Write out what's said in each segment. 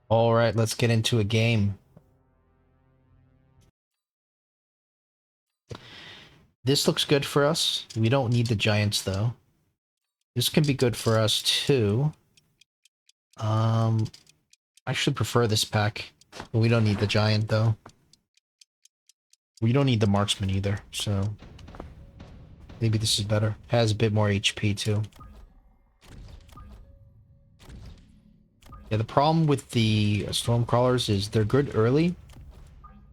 All right, let's get into a game. This looks good for us. We don't need the giants though. This can be good for us too. Um, I actually prefer this pack, but we don't need the giant though. We don't need the marksman either, so maybe this is better. Has a bit more HP too. Yeah, the problem with the storm crawlers is they're good early,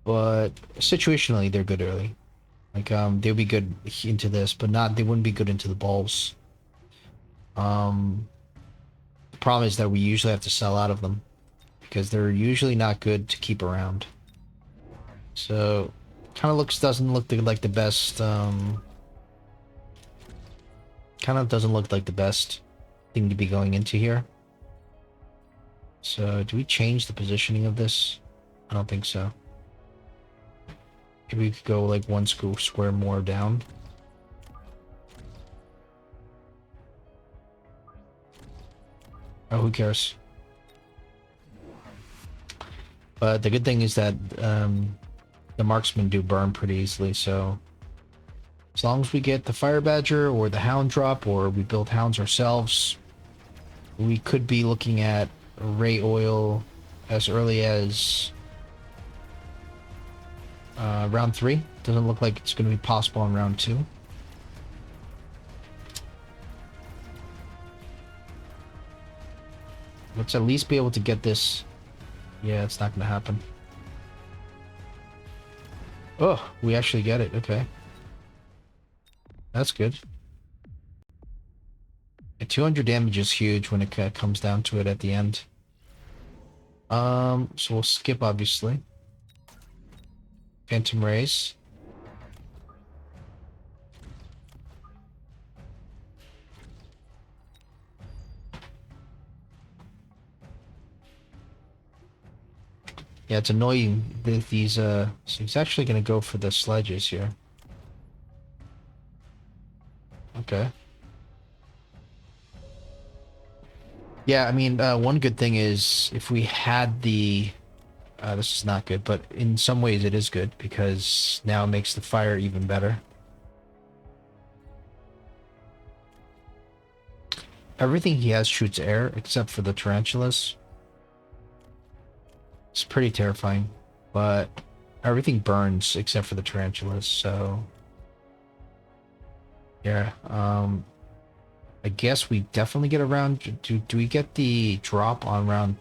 but situationally they're good early. Like they'll be good into this, but not they wouldn't be good into the balls. Um, the problem is that we usually have to sell out of them, because they're usually not good to keep around. So, kind of doesn't look like the best. Kind of doesn't look like the best thing to be going into here. So, do we change the positioning of this? I don't think so. Maybe we could go like one square more down. Oh, who cares? But the good thing is that the marksmen do burn pretty easily, so as long as we get the fire badger or the hound drop, or we build hounds ourselves, we could be looking at ray oil as early as round 3. Doesn't look like it's going to be possible in round 2. Let's at least be able to get this. Yeah, it's not going to happen. Oh, we actually get it. Okay. That's good. 200 damage is huge when it comes down to it at the end. So we'll skip, obviously. Phantom Rays. Yeah, it's annoying that these, so he's actually gonna go for the sledges here. Okay. Yeah, I mean, one good thing is if we had the, this is not good, but in some ways it is good because now it makes the fire even better. Everything he has shoots air except for the tarantulas. It's pretty terrifying, but everything burns except for the tarantulas, so yeah. I guess we definitely get around. Do we get the drop on round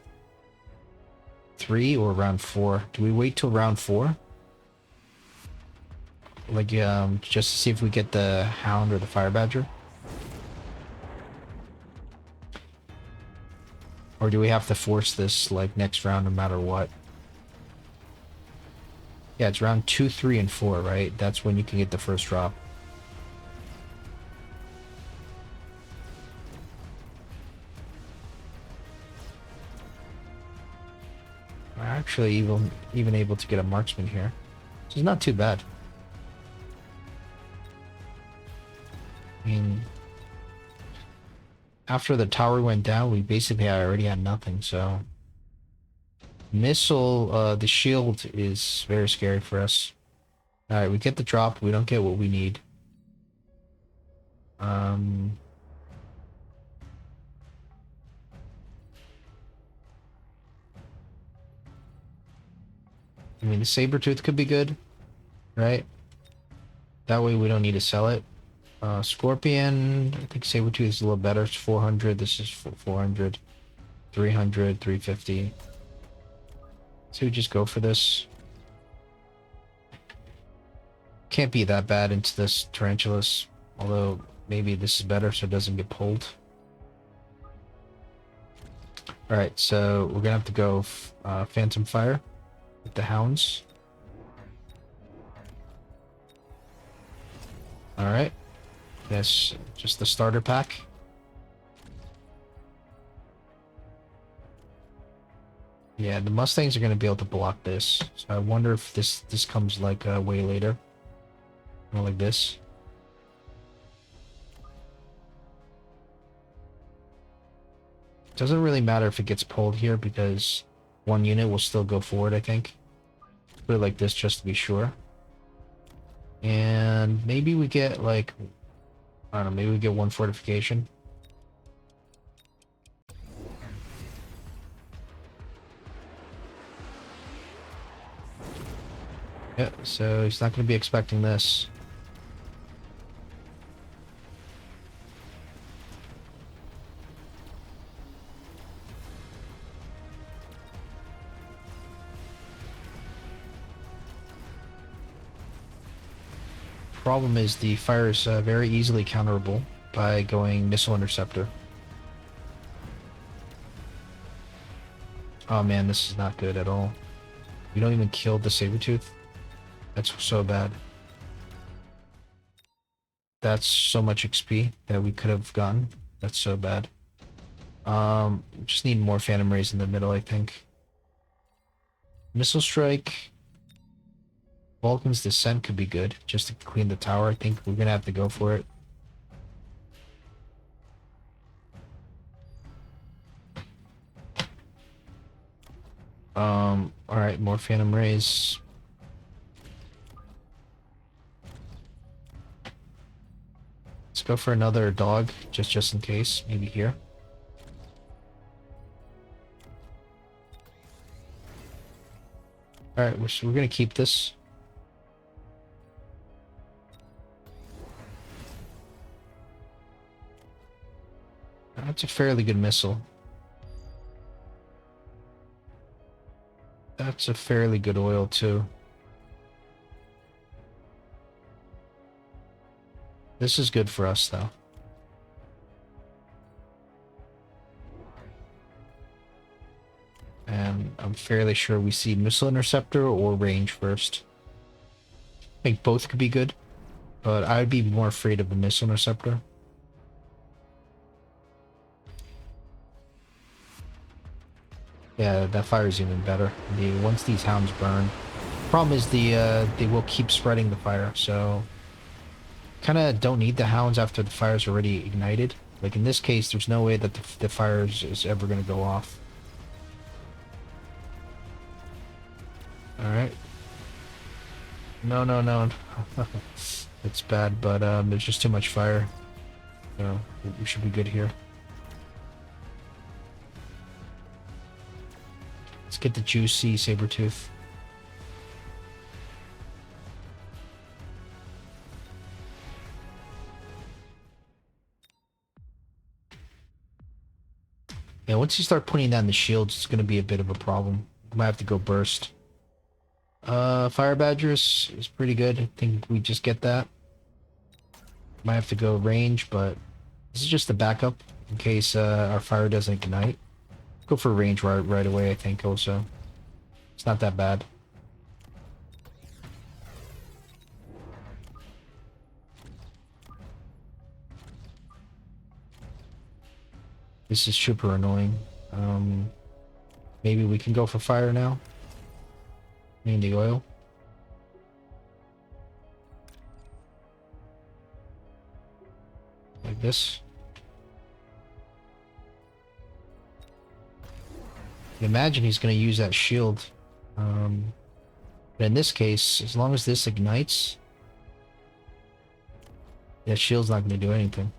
3 or round 4? Do we wait till round 4? Like, just to see if we get the hound or the fire badger? Or do we have to force this, like, next round no matter what? Yeah, it's round 2, 3, and 4, right? That's when you can get the first drop. We're actually even able to get a marksman here. So it's not too bad. I mean, after the tower went down, we basically already had nothing, so... Missile, the shield is very scary for us. Alright, we get the drop, we don't get what we need. Um... I mean, the Sabertooth could be good, right? That way we don't need to sell it. Scorpion, I think Sabertooth is a little better. It's 400, this is 400. 300, 350. So we just go for this. Can't be that bad into this Tarantulas, although maybe this is better so it doesn't get pulled. Alright, so we're gonna have to go Phantom Fire with the hounds. Alright. That's just the starter pack. Yeah, the Mustangs are going to be able to block this. So I wonder if this comes like way later. More like this. Doesn't really matter if it gets pulled here because one unit will still go forward, I think. Put it like this just to be sure. And maybe we get like, I don't know, maybe we get one fortification. Yeah, so he's not going to be expecting this. Problem is the fire is very easily counterable by going missile interceptor. Oh man, this is not good at all. We don't even kill the Sabertooth. That's so bad. That's so much XP that we could have gotten. That's so bad. Just need more Phantom Rays in the middle, I think. Missile Strike. Vulcan's Descent could be good, just to clean the tower. I think we're gonna have to go for it. Alright, more Phantom Rays. Let's go for another dog, just in case. Maybe here. Alright, we're gonna keep this. That's a fairly good missile. That's a fairly good oil, too. This is good for us, though. And I'm fairly sure we see Missile Interceptor or Range first. I think both could be good, but I'd be more afraid of the Missile Interceptor. Yeah, that fire is even better. Once these hounds burn, problem is they will keep spreading the fire, so kind of don't need the hounds after the fire's already ignited. Like in this case, there's no way that the fire is ever going to go off. All right. No, no, no. It's bad, but there's just too much fire. So we should be good here. Let's get the juicy Sabertooth. Yeah, once you start putting down the shields, it's going to be a bit of a problem. Might have to go burst. Fire Badgers is pretty good. I think we just get that. Might have to go range, but this is just a backup in case our fire doesn't ignite. Go for range right away, I think, also. It's not that bad. This is super annoying. Maybe we can go for fire now. I mean the oil. Like this. Imagine he's going to use that shield. But in this case, as long as this ignites, that shield's not going to do anything.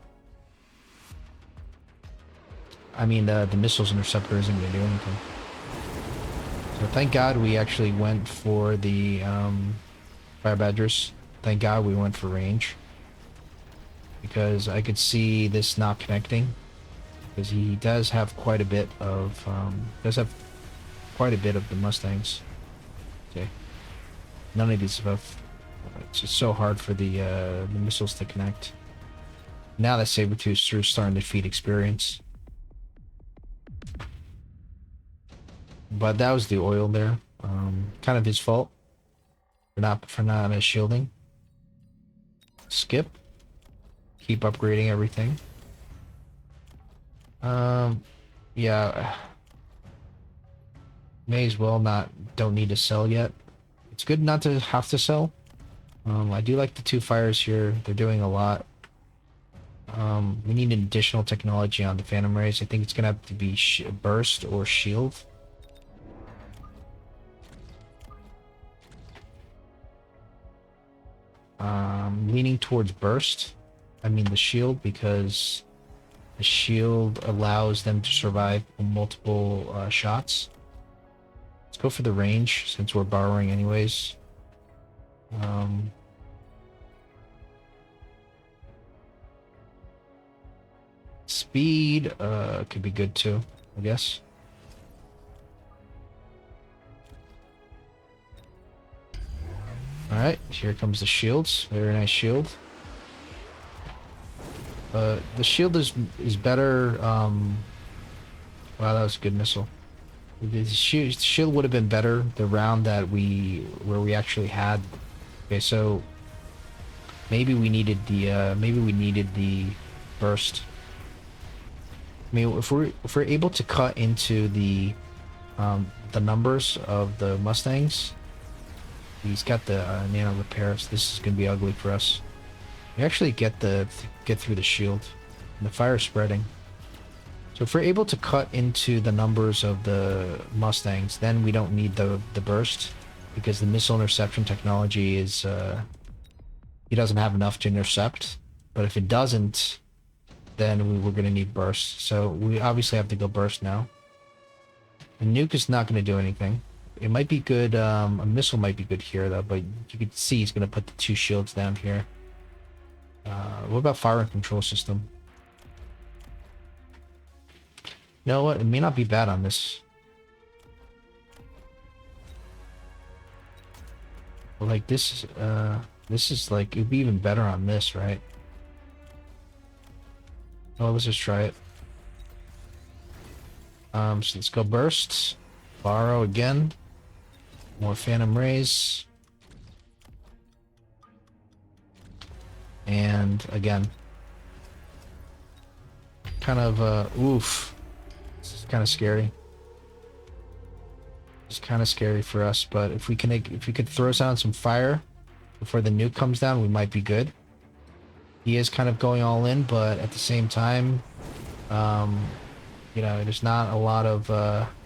I mean, the missiles interceptor isn't going to do anything. So thank God we actually went for the Fire Badgers. Thank God we went for range. Because I could see this not connecting. Because he does have quite a bit of the Mustangs. Okay. None of these have. It's just so hard for the missiles to connect. Now that Sabertooth's through starting to feed experience. But that was the oil there. Kind of his fault for not shielding. Skip. Keep upgrading everything. Yeah. May as well don't need to sell yet. It's good not to have to sell. I do like the two fires here. They're doing a lot. We need an additional technology on the Phantom Rays. I think it's gonna have to be burst or shield. Leaning towards burst. I mean the shield, because the shield allows them to survive multiple shots. Let's go for the range since we're borrowing anyways. Speed could be good too, I guess. Alright, here comes the shields. Very nice shield. The shield is better. Wow, that was a good missile. The shield would have been better the round that where we actually had. Okay, so maybe we needed the burst. I mean, if we're able to cut into the numbers of the Mustangs, he's got the nano repairs. This is gonna be ugly for us. We actually get through the shield, and the fire spreading. So if we're able to cut into the numbers of the Mustangs, then we don't need the burst, because the missile interception technology is he doesn't have enough to intercept. But if it doesn't, then we're gonna need burst. So we obviously have to go burst now. The nuke is not gonna do anything. It might be good. A missile might be good here though, but you can see he's gonna put the 2 shields down here. What about fire and control system? You know what? It may not be bad on this. But like this is like, it'd be even better on this, right? Oh, let's just try it. So let's go burst. Borrow again. More phantom rays. And again. Kind of oof. This is kind of scary. It's kind of scary for us, but if we could throw down some fire before the nuke comes down, we might be good. He is kind of going all in, but at the same time, you know, there's not a lot of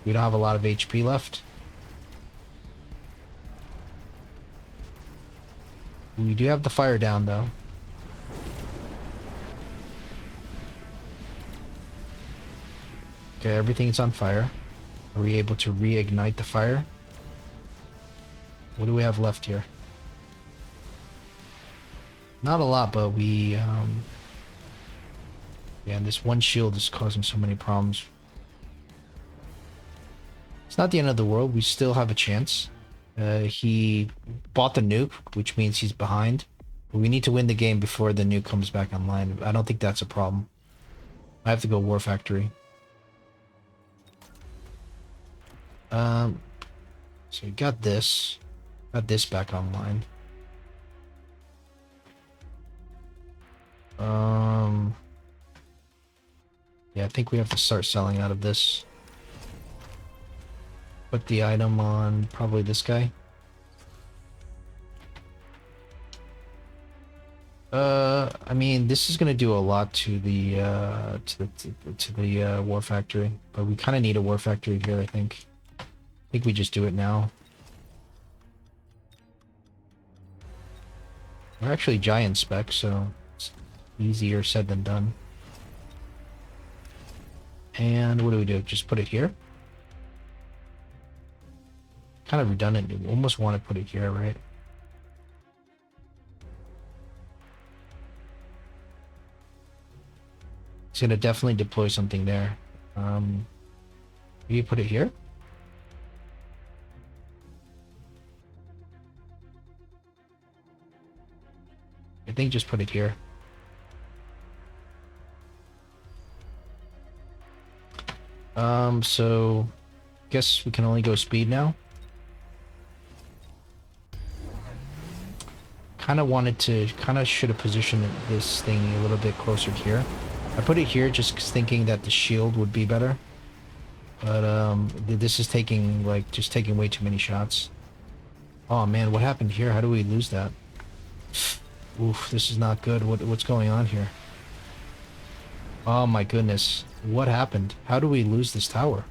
we don't have a lot of HP left. We do have the fire down though. Okay, everything's on fire. Are we able to reignite the fire? What do we have left here? Not a lot, but we yeah, and this one shield is causing so many problems. It's not the end of the world. We still have a chance. He bought the nuke, which means he's behind. But we need to win the game before the nuke comes back online. I don't think that's a problem. I have to go War Factory. So we got this back online. Yeah, I think we have to start selling out of this. Put the item on probably this guy. I mean, this is gonna do a lot to the War Factory, but we kind of need a War Factory here. I think we just do it now. We're actually giant spec, so it's easier said than done. And what do? Just put it here? Kind of redundant. We almost want to put it here, right? It's gonna definitely deploy something there. Maybe put it here? I think just put it here. So guess we can only go speed now. Kind of should have positioned this thing a little bit closer to here. I put it here just thinking that the shield would be better. But this is taking way too many shots. Oh man, what happened here? How do we lose that? Oof, this is not good. What's going on here? Oh my goodness. What happened? How do we lose this tower?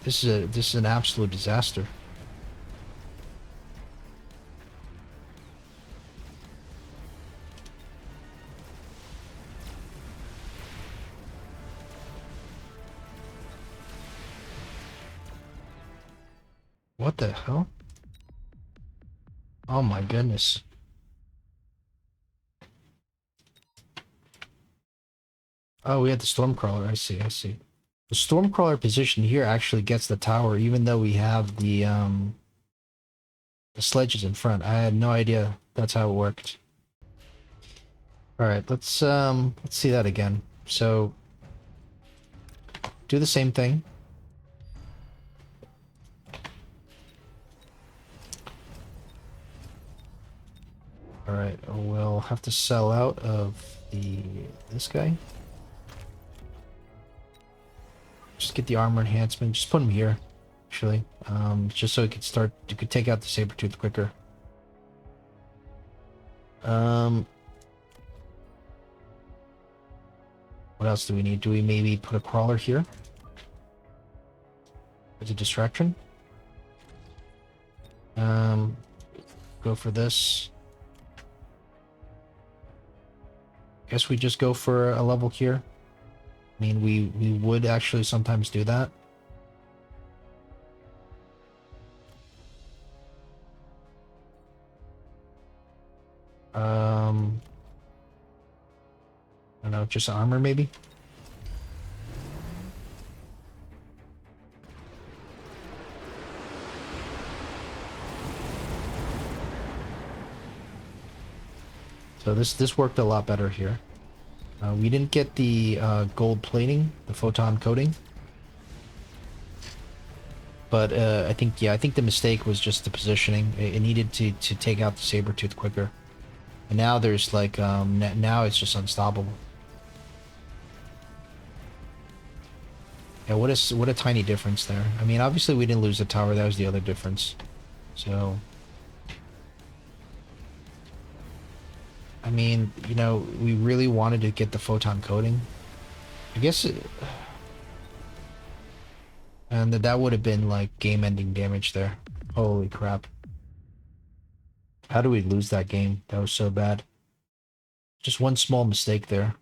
this is an absolute disaster. What the hell? Oh my goodness. Oh, we had the Stormcrawler. I see, I see. The Stormcrawler position here actually gets the tower, even though we have the sledges in front. I had no idea that's how it worked. Alright, let's see that again. So do the same thing. Alright, we'll have to sell out of this guy. Just get the armor enhancement. Just put him here, actually. Just so you could take out the Sabertooth quicker. What else do we need? Do we maybe put a crawler here? As a distraction? Go for this. Guess we just go for a level here. I mean, we would actually sometimes do that. I don't know, just armor maybe? So this worked a lot better here. We didn't get the gold plating, the photon coating. But I think the mistake was just the positioning. It needed to take out the Sabertooth quicker. And now there's like now it's just unstoppable. Yeah, what a tiny difference there. I mean, obviously we didn't lose the tower. That was the other difference. So, I mean, you know, we really wanted to get the photon coating. I guess and that would have been like game-ending damage there. Holy crap. How do we lose that game? That was so bad. Just one small mistake there.